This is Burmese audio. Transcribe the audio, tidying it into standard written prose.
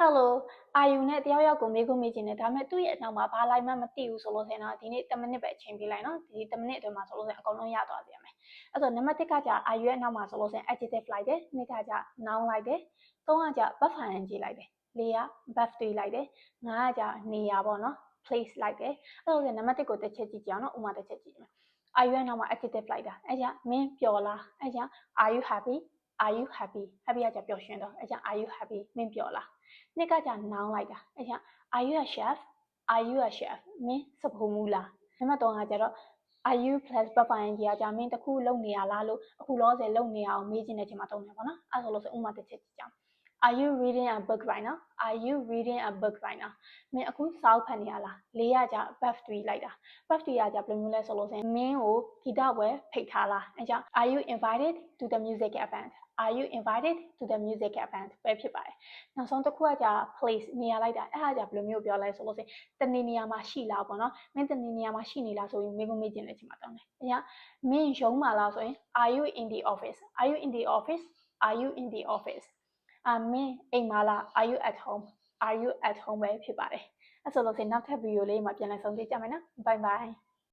Hello အာယူနဲ့တယောက်ယောက်ကိုမေးခွန်းမေးချင်တယ်ဒါပေမဲ့သူ့ရဲ့အနောက်မှာဘာလိုက်မှမသိဘူးဆိုလို့ဆိုရင်တော့ဒီနေ့10မိနစ်ပဲအချိန်ပေးလိုက်နော်ဒီ10မိနစ်အတွင်းမှာဆိုလို့ဆိုရင်အကုန်လုံးရသွားစေရမယ်အဲ့ဆိုနံပါတ်1ကကြာအာယူရဲ့အနောက်မှာဆိုလို့ဆိုရင် adjective လိုက်တယ်2ကကြာ noun လိုက်တယ်3ကကြာ verb ing လိုက်တယ်4က verb တွေလိုက်တယ်5ကကြာနေရာပေါ့နော် place လိုက်တယ်အဲ့လိုဆိုရင်နံပါတ်1ကိုတစ်ချက်ကြည့်ကြအောင်နော်ဥပမာတစ်ချက်ကြည့်မယ်အာယူရဲ့နောက်မှာ adjective လိုက်တာအဲ့ကြောင့်မင်းပျော်လားအဲ့ကြောင့် are you happy happy ကကြာပျော်ရွှင်တော့အဲ့ကြောင့် are you happy မင်းပျော်လားနှစ်ကကြာ noun လိုက်တာအဲ့ကြောင့် are you a chef မင်းစပူမူလားနံပါတ်3ကကြာတော့ are you plus verb ing ကကြာမင်းတခုလုပ်နေရလားလို့အခုလောဆယ်လုပ်နေရအောင်မေးချင်တဲ့ချိန်မှာသုံးတယ်ပေါ့နော်အဲ့ဆိုလို့ဆိုဥပမာတစ်ချက်ကြည့်ကြအောင် Are you reading a book right now? Are you reading a book right now? မင်းအခုစာအုပ်ဖတ်နေရလား၄ကကြာ verb တွေလိုက်တာ verb တွေကကြာဘယ်လိုမျိုးလဲဆိုလို့ဆိုရင်မင်းကိုဂီတပွဲဖိတ်ထားလားအဲ့ကြောင့် Are you invited to the music event? Are you invited to the music event ပဲဖြစ်ပါတယ်နောက်ဆုံးတစ်ခုကကြာ place နေရာလိုက်တာအဲ့ဒါကြာဘယ်လိုမျိုးပြောလဲဆိုလို့ဆိုရင်တနေရာမှာရှိလားပေါ့နော်မင်းတနေရာမှာရှိနေလားဆိုရင်မေးခွန်းမေးချင်တဲ့အချိန်မှာတောင်းတယ်အဲ့ကြောင့်မင်းရုံးမှာလားဆိုရင် Are you in the office? Are you in the office? Are you in the office? မင်းအိမ်မှာလား Are you at home? Are you at home ပဲဖြစ်ပါတယ်အဲ့ဆိုလို့ဆိုရင်နောက်ထပ်ဗီဒီယိုလေးမှာပြန်လည်ဆုံတွေ့ကြမယ်နော် Bye bye